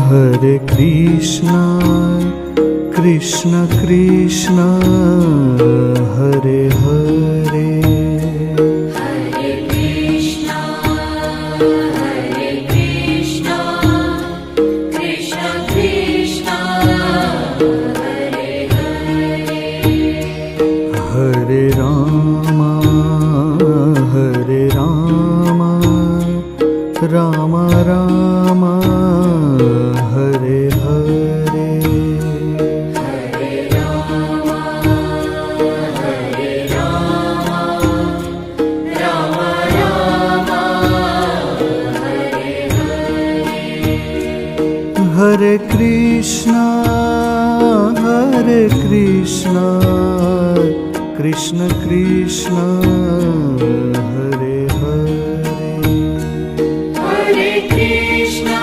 Hare Krishna, Krishna Krishna, Hare Hare. Hare Krishna, Krishna Krishna, Hare Hare. Hare Rama, Rama Rama, Hare Hare. Hare Rama, Rama Rama, Hare Hare. Hare Krishna, Krishna Krishna, Hare Hare. Hare Krishna,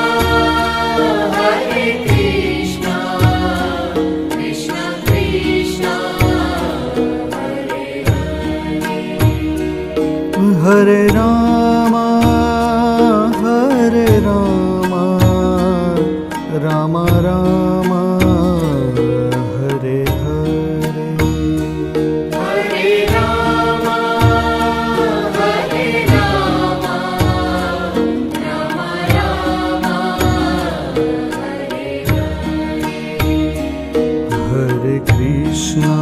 Krishna Krishna, Hare Hare. Hare Rama, Rama Rama, Hare Hare. Hare Rama, Rama Rama, Hare Hare. Hare Krishna,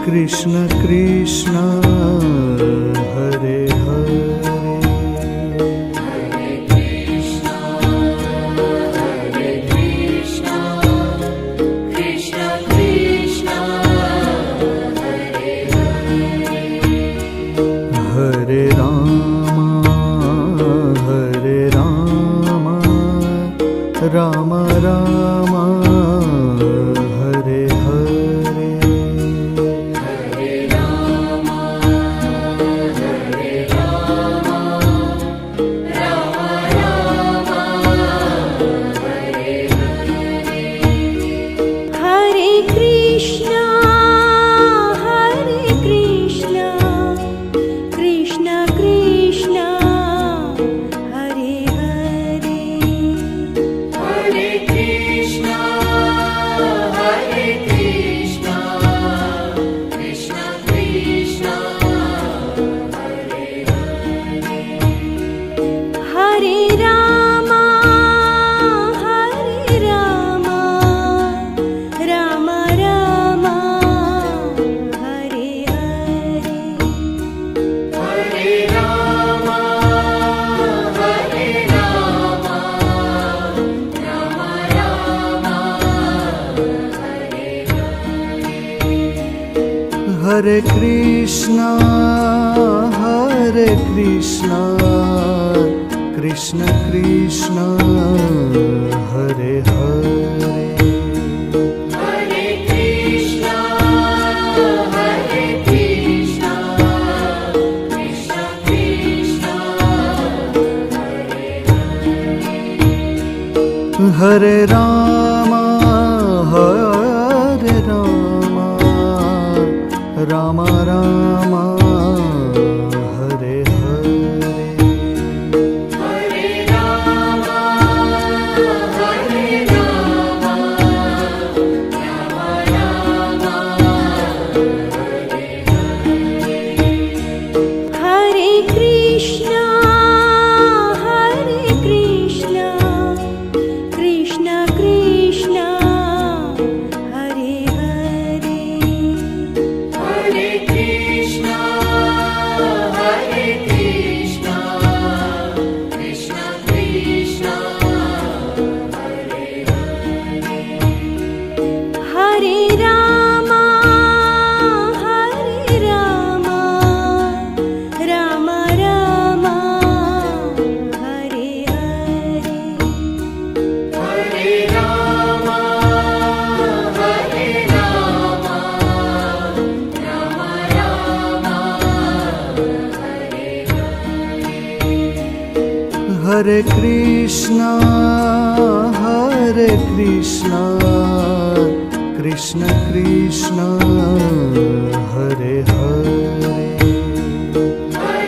Krishna Krishna, Hare Hare. Hare Krishna, Krishna Krishna, Hare Hare. Hare Rama, Rama Rama, Hare Hare. Hare Rama, Rama Rama, Hare Hare. Hare Krishna, Krishna Krishna, Hare Hare. Hare Krishna, Krishna Krishna, Hare Hare. Hare Rama, Rama Rama, Hare Hare. Hare Rama, Rama Rama, Hare Hare. Hare Krishna, Krishna Krishna, Hare Hare. Hare Krishna, Krishna Krishna, Hare Hare. Hare Rama, Rama Rama, Hare Hare. Hare Rama, Rama Rama, Hare Hare. Hare Krishna, Krishna Krishna, Hare Hare. Hare Krishna, Krishna Krishna, Hare Hare. Hare Rama, Rama Rama, Hare Hare. Hare Rama, Rama Rama, Hare Hare. Hare Krishna, Krishna Krishna, Hare Hare. Hare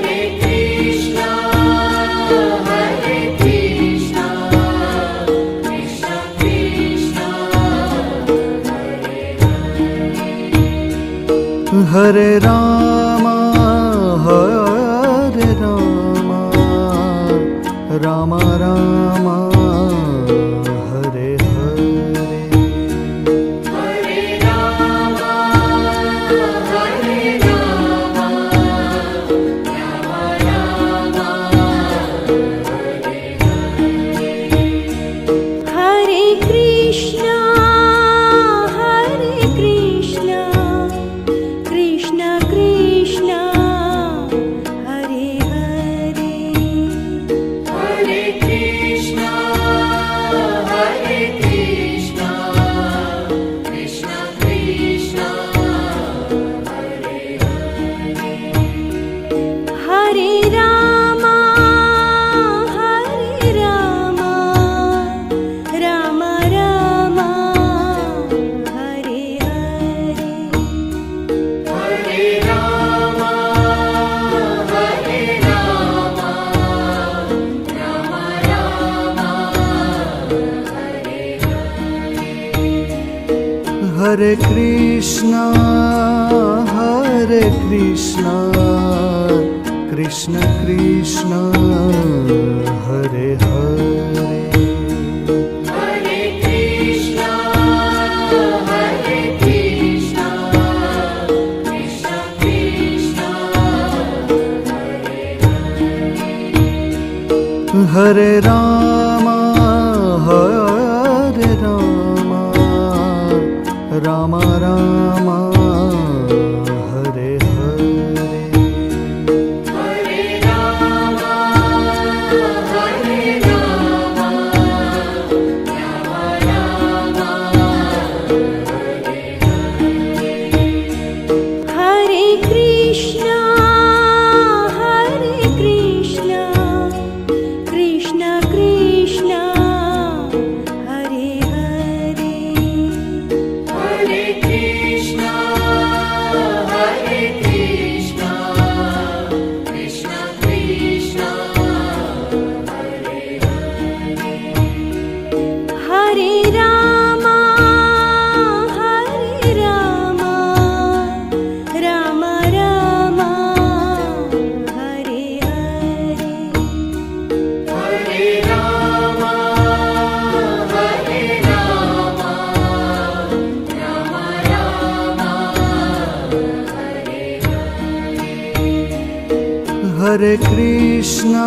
Hare Rama, Hare Rama, Rama Rama, Hare Hare. Hare Rama, Hare Rama, Rama Rama, Hare Hare Krishna, Krishna Krishna, Hare Hare. Hare Krishna, Krishna Krishna, Hare Hare. Hare Rama, Rama Rama, Hare Hare. Hare Rama, Rama Rama, Hare Hare. Hare Krishna, Krishna Krishna, Hare Hare. Hare Krishna, Krishna Krishna, Hare Hare. Hare Rama, Rama Rama, Hare Hare. Hare Rama, Rama Rama, Hare Hare. Hare Krishna, Krishna Krishna, Hare Hare. Hare Krishna, Krishna Krishna, Hare Hare. Hare Rama, Rama Rama, Hare Hare. Hare Rama, Rama Rama, Hare Hare. Hare Krishna,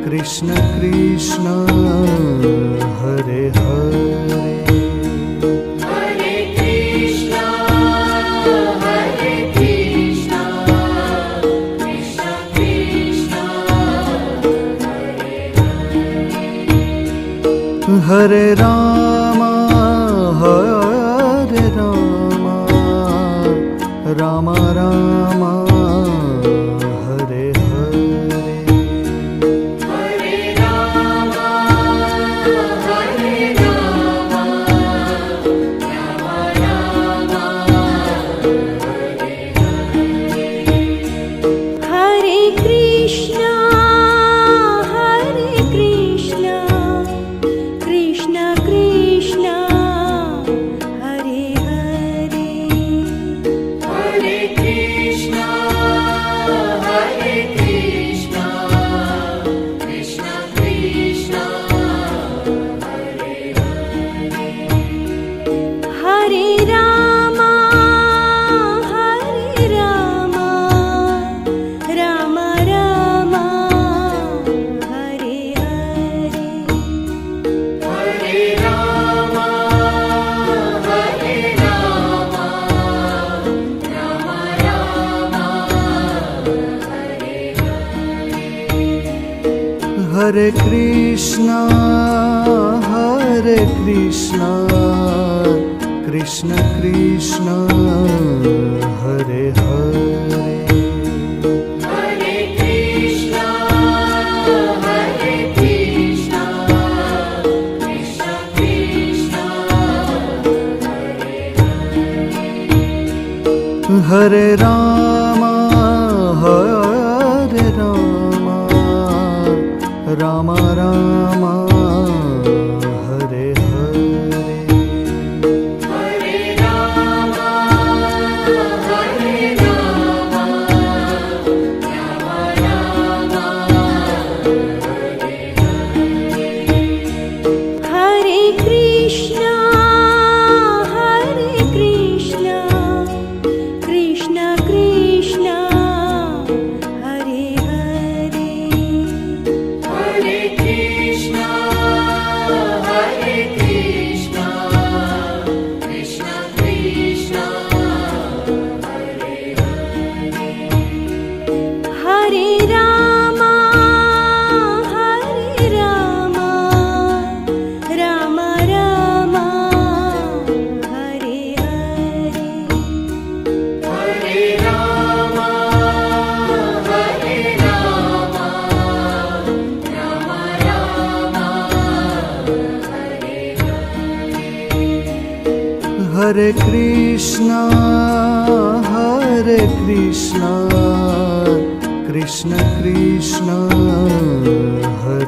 Krishna Krishna, Hare Hare. Hare Krishna, Krishna Krishna, Hare Hare. Hare Rama, Rama Rama, Hare Hare. Hare Rama, Rama Rama, Hare Hare. Hare Krishna, Krishna Krishna, Hare Hare. Hare Krishna, Krishna Krishna, Hare Hare. Hare Rama, Rama Rama, Hare Hare. Hare Rama, Rama Rama, Hare Hare. Hare Krishna, Krishna Krishna, Hare Hare. Hare Krishna, Krishna Krishna, Hare Hare Hare. Rama, Rama Rama, Hare Hare. Hare Hare Krishna, Hare Krishna, Krishna Krishna, Hare